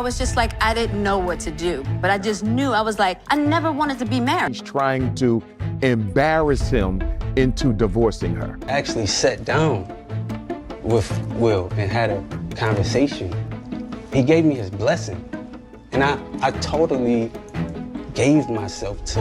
I was just like, I didn't know what to do, but I just knew. I was like, I never wanted to be married. He's trying to embarrass him into divorcing her. I actually sat down with Will and had a conversation. He gave me his blessing. And I totally gave myself to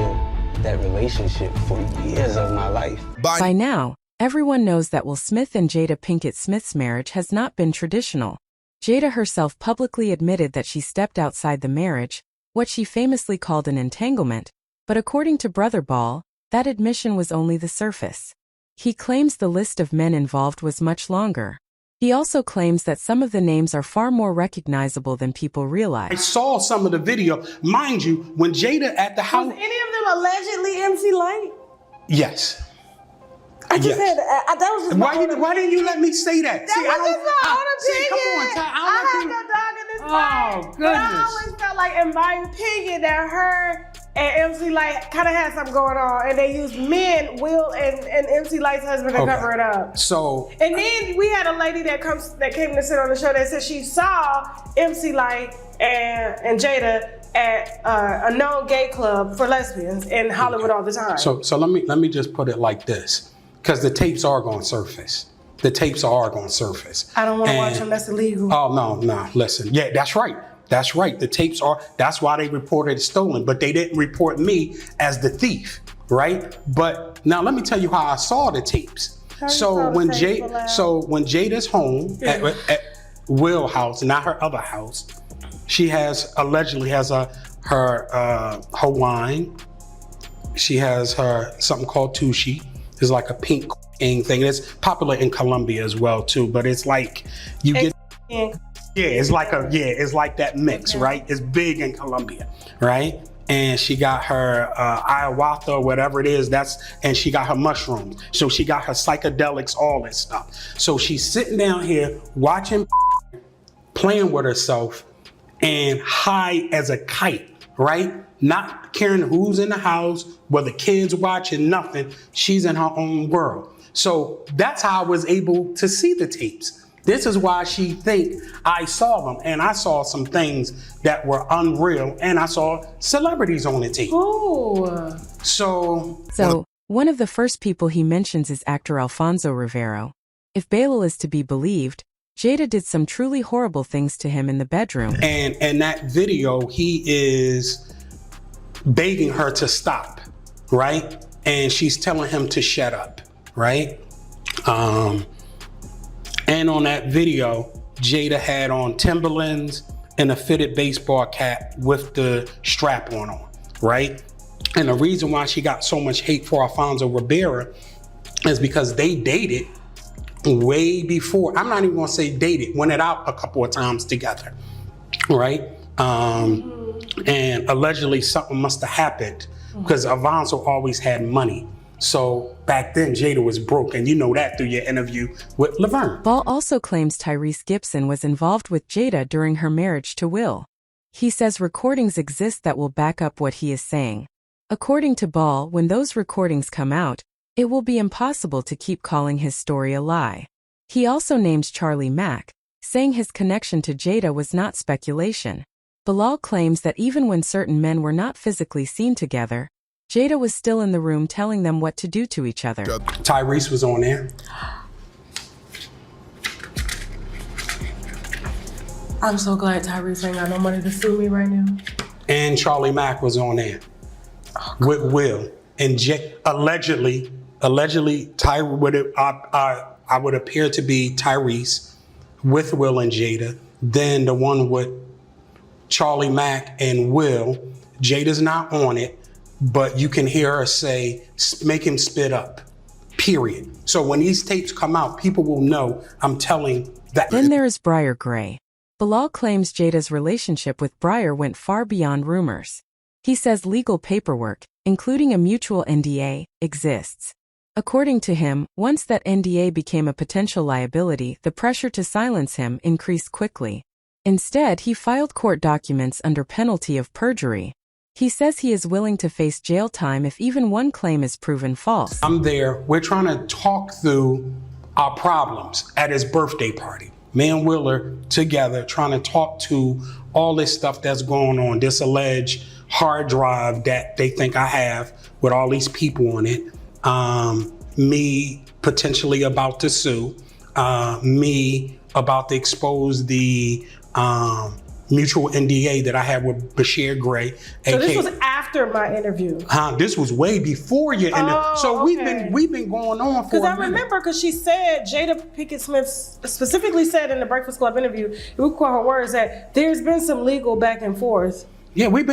that relationship for years of my life. By now, everyone knows that Will Smith and Jada Pinkett Smith's marriage has not been traditional. Jada herself publicly admitted that she stepped outside the marriage, what she famously called an entanglement, but according to Brother Ball, that admission was only the surface. He claims the list of men involved was much longer. He also claims that some of the names are far more recognizable than people realize. I saw some of the video. Mind you, when Jada at the house... Was any of them allegedly MC Light? Yes. I just had that was just why didn't you let me say that? That was just my own opinion. Come on, Ty, I had no dog in this fight. But I always felt like, in my opinion, that her and MC Light kind of had something going on, and they used men, Will and MC Light's husband, to cover it up. So, and then we had a lady that came to sit on the show that said she saw MC Light and Jada at a known gay club for lesbians in Hollywood all the time. So let me just put it like this, because the tapes are going to surface. The tapes are going to surface. I don't want to watch them. That's illegal. Oh, no. Listen. Yeah, that's right. That's right. The tapes are, that's why they reported it stolen, but they didn't report me as the thief, right? But now let me tell you how I saw the tapes. So when Jada's home at Will house, not her other house, she allegedly has her wine. She has her something called Tushi. It's like a pink thing. It's popular in Colombia as well too, but it's like you get it's like that mix, right? It's big in Colombia, right? And she got her ayahuasca or whatever it is, and she got her mushrooms. So she got her psychedelics, all that stuff. So she's sitting down here watching, playing with herself, and high as a kite, right? Not caring who's in the house, whether kids watching, nothing. She's in her own world. So that's how I was able to see the tapes. This is why she think I saw them. And I saw some things that were unreal. And I saw celebrities on the tape. Ooh. So one of the first people he mentions is actor Alfonso Rivero. If Bilaal is to be believed, Jada did some truly horrible things to him in the bedroom. And in that video, he is begging her to stop, right? And she's telling him to shut up, right? And on that video, Jada had on Timberlands and a fitted baseball cap with the strap on, right? And the reason why she got so much hate for Alfonso Rivera is because they dated way before. I'm not even gonna say dated, went it out a couple of times together, right? And allegedly something must have happened because Alfonso always had money. So back then Jada was broke, and you know that through your interview with Laverne. Ball also claims Tyrese Gibson was involved with Jada during her marriage to Will. He says recordings exist that will back up what he is saying. According to Ball, when those recordings come out, it will be impossible to keep calling his story a lie. He also names Charlie Mack, saying his connection to Jada was not speculation. Bilaal claims that even when certain men were not physically seen together, Jada was still in the room telling them what to do to each other. Tyrese was on there. I'm so glad Tyrese ain't got no money to sue me right now. And Charlie Mack was on there with Will. And allegedly, I would appear to be Tyrese with Will and Jada. Then the one with Charlie Mack and Will, Jada's not on it, but you can hear her say, make him spit up, period. So when these tapes come out, people will know I'm telling that. Then there is Briar Gray. Bilaal claims Jada's relationship with Briar went far beyond rumors. He says legal paperwork, including a mutual NDA, exists. According to him, once that NDA became a potential liability, the pressure to silence him increased quickly. Instead, he filed court documents under penalty of perjury. He says he is willing to face jail time if even one claim is proven false. I'm there. We're trying to talk through our problems at his birthday party, me and Will are together trying to talk to all this stuff that's going on, this alleged hard drive that they think I have with all these people on it, me potentially about to sue, me about to expose the mutual NDA that I had with Bashir Gray. So this was after my interview. This was way before your interview. So okay. we've been going on for. Because I remember, because she said, Jada Pinkett Smith specifically said in the Breakfast Club interview, we quote her words, that there's been some legal back and forth. Yeah, we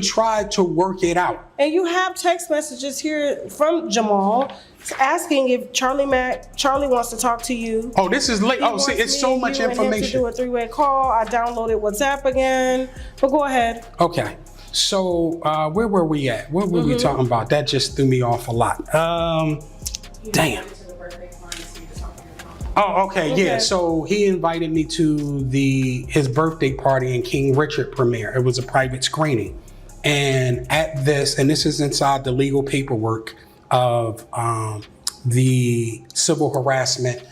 tried to work it out. And you have text messages here from Jamal asking if Charlie wants to talk to you. Oh, this is late. Oh, see, it's so much information. And him to do a 3-way call. I downloaded WhatsApp again. But go ahead. Okay. So where were we at? What were we talking about? That just threw me off a lot. Damn. Oh, okay, yeah. So he invited me to his birthday party in King Richard premiere. It was a private screening. And at this, and this is inside the legal paperwork of the civil harassment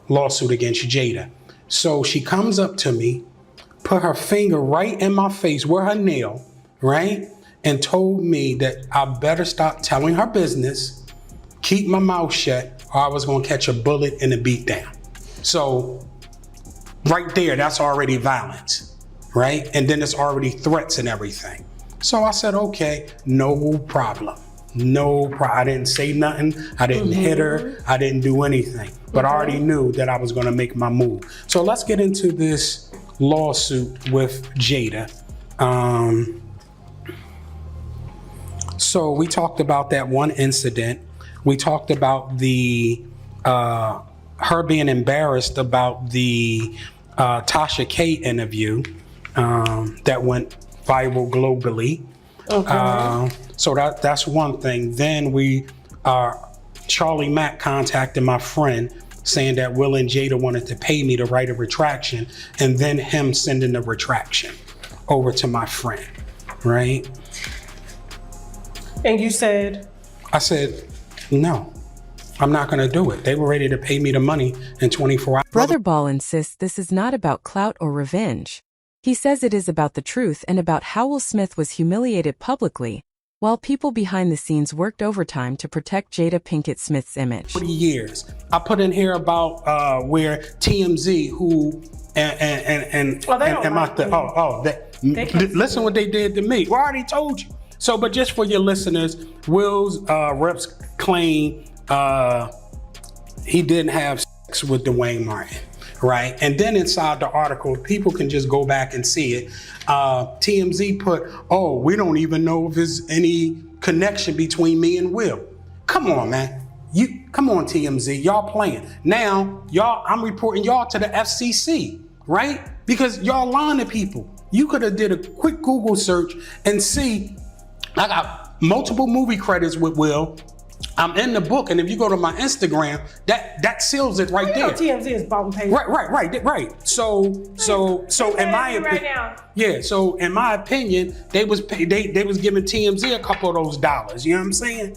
lawsuit against Jada. So she comes up to me, put her finger right in my face with her nail, right? And told me that I better stop telling her business, keep my mouth shut, or I was gonna catch a bullet and a beat down. So right there, that's already violence, right? And then it's already threats and everything. So I said, okay, no problem. I didn't say nothing. I didn't hit her. I didn't do anything. But I already knew that I was gonna make my move. So let's get into this lawsuit with Jada. So we talked about that one incident. We talked about her being embarrassed about the Tasha K interview that went viral globally. Okay. So that's one thing. Then Charlie Mack contacted my friend saying that Will and Jada wanted to pay me to write a retraction, and then him sending the retraction over to my friend, right? And you said? I said, no, I'm not going to do it. They were ready to pay me the money in 24 hours. Brother Ball insists this is not about clout or revenge. He says it is about the truth and about how Will Smith was humiliated publicly, while people behind the scenes worked overtime to protect Jada Pinkett Smith's image. 40 years. I put in here about where TMZ, listen what they did to me. Well, I already told you. So, but just for your listeners, Will's reps claim he didn't have sex with Dwayne Martin, right? And then inside the article, people can just go back and see it. TMZ put, we don't even know if there's any connection between me and Will. Come on, man. Come on, TMZ. Y'all playing. Now, I'm reporting y'all to the FCC, right? Because y'all lying to people. You could have did a quick Google search and see I got multiple movie credits with Will. I'm in the book, and if you go to my Instagram, that seals it right there. TMZ is bottom page. Right. So in my opinion, so in my opinion, they was giving TMZ a couple of those dollars. You know what I'm saying?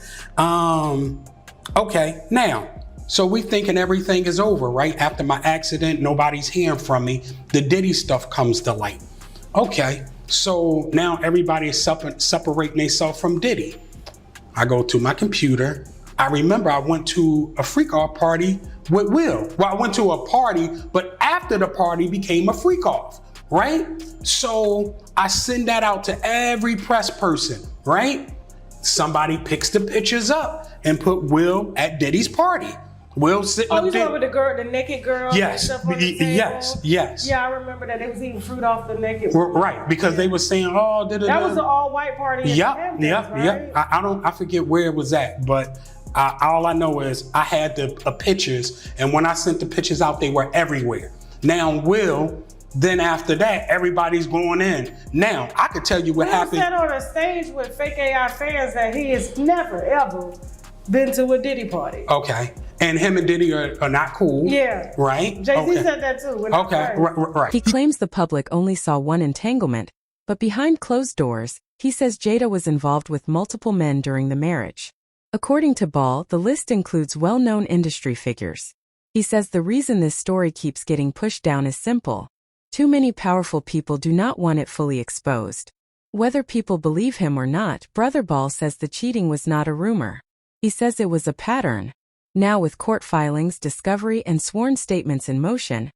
Okay, now, so we thinking everything is over, right? After my accident, nobody's hearing from me. The Diddy stuff comes to light. Okay. So now everybody is separating themselves from Diddy. I go to my computer. I remember I went to a freak off party with Will. Well, I went to a party, but after the party became a freak off, right? So I send that out to every press person, right? Somebody picks the pictures up and put Will at Diddy's party. Will sitting up there. Oh, you talking with the naked girl? Yes, yes. Yeah, I remember that. They was eating fruit off the naked. Right, because they were saying, that was an all-white party. Yep. I forget where it was at, but all I know is I had the pictures, and when I sent the pictures out, they were everywhere. Now, Will, then after that, everybody's going in. Now, I could tell you what happened. He said on a stage with fake AI fans that he has never, ever been to a Diddy party. Okay. And him and Diddy are not cool. Yeah. Right? Jay-Z said that too. Okay, right. He claims the public only saw one entanglement, but behind closed doors, he says Jada was involved with multiple men during the marriage. According to Ball, the list includes well-known industry figures. He says the reason this story keeps getting pushed down is simple. Too many powerful people do not want it fully exposed. Whether people believe him or not, Brother Ball says the cheating was not a rumor. He says it was a pattern. Now with court filings, discovery, and sworn statements in motion,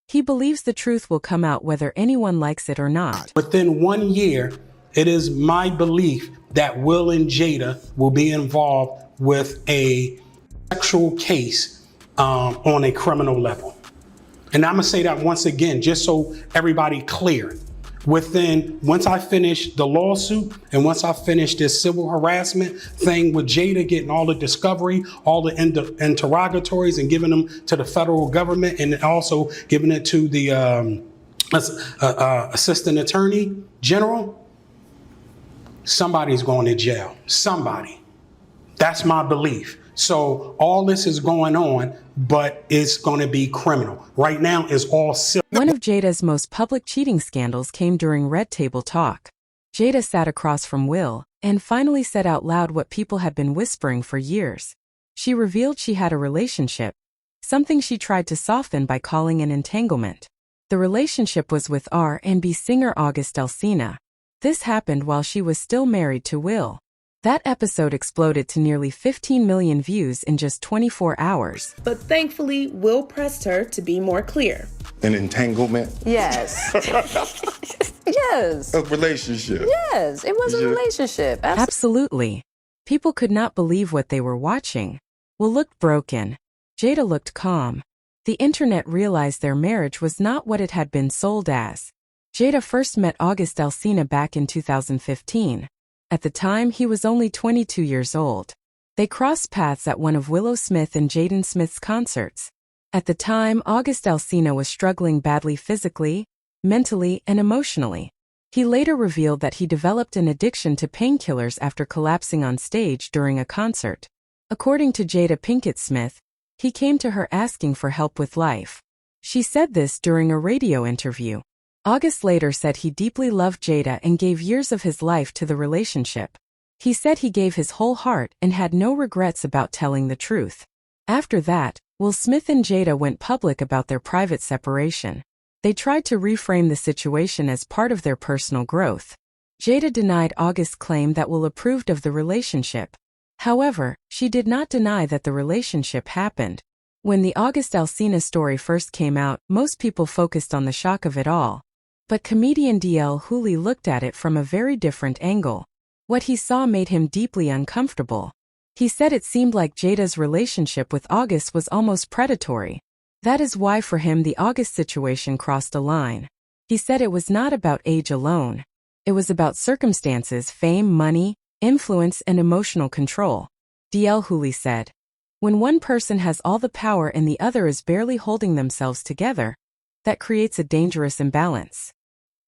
he believes the truth will come out whether anyone likes it or not. Within 1 year, it is my belief that Will and Jada will be involved with a sexual case on a criminal level. And I'm gonna say that once again, just so everybody clear. Once I finish the lawsuit and once I finish this civil harassment thing with Jada, getting all the discovery, all the interrogatories and giving them to the federal government and also giving it to the assistant attorney general, somebody's going to jail. Somebody. That's my belief. So all this is going on, but it's going to be criminal. Right now, it's all civil. One of Jada's most public cheating scandals came during Red Table Talk. Jada sat across from Will and finally said out loud what people had been whispering for years. She revealed she had a relationship, something she tried to soften by calling an entanglement. The relationship was with R&B singer August Alsina. This happened while she was still married to Will. That episode exploded to nearly 15 million views in just 24 hours. But thankfully, Will pressed her to be more clear. An entanglement? Yes. Yes. A relationship? Yes, it was a relationship. Absolutely. People could not believe what they were watching. Will looked broken. Jada looked calm. The internet realized their marriage was not what it had been sold as. Jada first met August Alsina back in 2015. At the time, he was only 22 years old. They crossed paths at one of Willow Smith and Jaden Smith's concerts. At the time, August Alsina was struggling badly physically, mentally, and emotionally. He later revealed that he developed an addiction to painkillers after collapsing on stage during a concert. According to Jada Pinkett Smith, he came to her asking for help with life. She said this during a radio interview. August later said he deeply loved Jada and gave years of his life to the relationship. He said he gave his whole heart and had no regrets about telling the truth. After that, Will Smith and Jada went public about their private separation. They tried to reframe the situation as part of their personal growth. Jada denied August's claim that Will approved of the relationship. However, she did not deny that the relationship happened. When the August Alsina story first came out, most people focused on the shock of it all. But comedian D.L. Hewley looked at it from a very different angle. What he saw made him deeply uncomfortable. He said it seemed like Jada's relationship with August was almost predatory. That is why for him the August situation crossed a line. He said it was not about age alone. It was about circumstances, fame, money, influence, and emotional control. D.L. Hewley said, when one person has all the power and the other is barely holding themselves together, that creates a dangerous imbalance.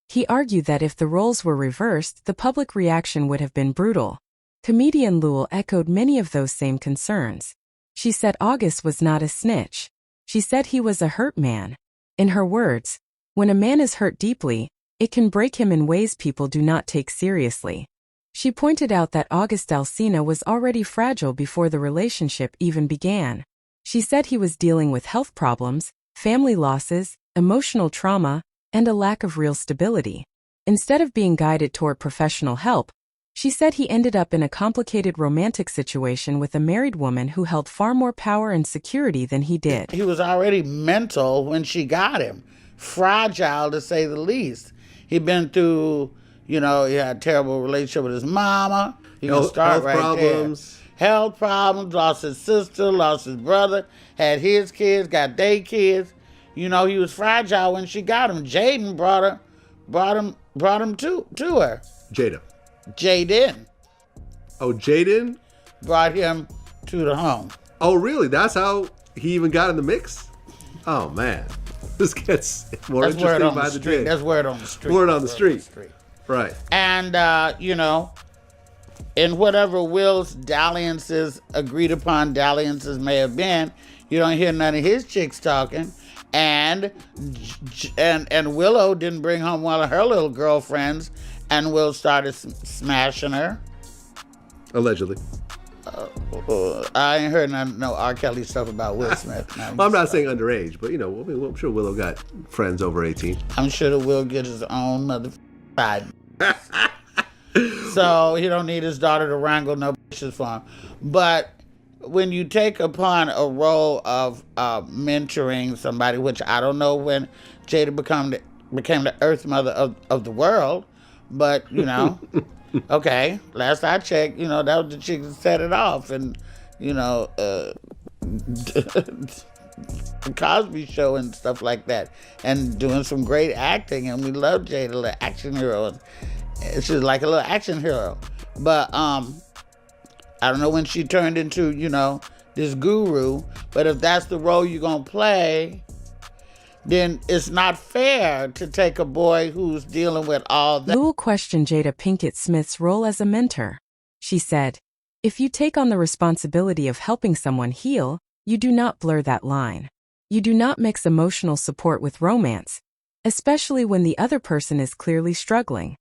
He argued that if the roles were reversed, the public reaction would have been brutal. Comedian Lul echoed many of those same concerns. She said August was not a snitch. She said he was a hurt man. In her words, when a man is hurt deeply, it can break him in ways people do not take seriously. She pointed out that August Alsina was already fragile before the relationship even began. She said he was dealing with health problems, family losses, emotional trauma, and a lack of real stability. Instead of being guided toward professional help, she said he ended up in a complicated romantic situation with a married woman who held far more power and security than he did. He was already mental when she got him. Fragile, to say the least. He'd been through, he had a terrible relationship with his mama. Health problems. Health problems, lost his sister, lost his brother, had his kids, got their kids. He was fragile when she got him. Jaden brought him to her. Jada. Jaden. Oh, Jaden? Brought him to the home. Oh, really? That's how he even got in the mix? Oh, man. This gets more interesting by the day. That's word on the street. Word on the street. Right. And, in whatever Will's agreed upon dalliances may have been, you don't hear none of his chicks talking. And Willow didn't bring home one of her little girlfriends, and Will started smashing her. Allegedly. I ain't heard no R. Kelly stuff about Will Smith. Well, I'm not saying underage, but I'm sure Willow got friends over 18. I'm sure that Will get his own side. So he don't need his daughter to wrangle no bitches for him. But when you take upon a role of mentoring somebody, which I don't know when Jada became the Earth Mother of the world, but okay, last I checked, that was the chick that set it off, and the Cosby Show and stuff like that, and doing some great acting, and we love Jada, the action hero. She's like a little action hero, but I don't know when she turned into this guru. But if that's the role you're gonna play, then it's not fair to take a boy who's dealing with all that. Lul questioned Jada Pinkett Smith's role as a mentor. She said, "If you take on the responsibility of helping someone heal, you do not blur that line. You do not mix emotional support with romance, especially when the other person is clearly struggling.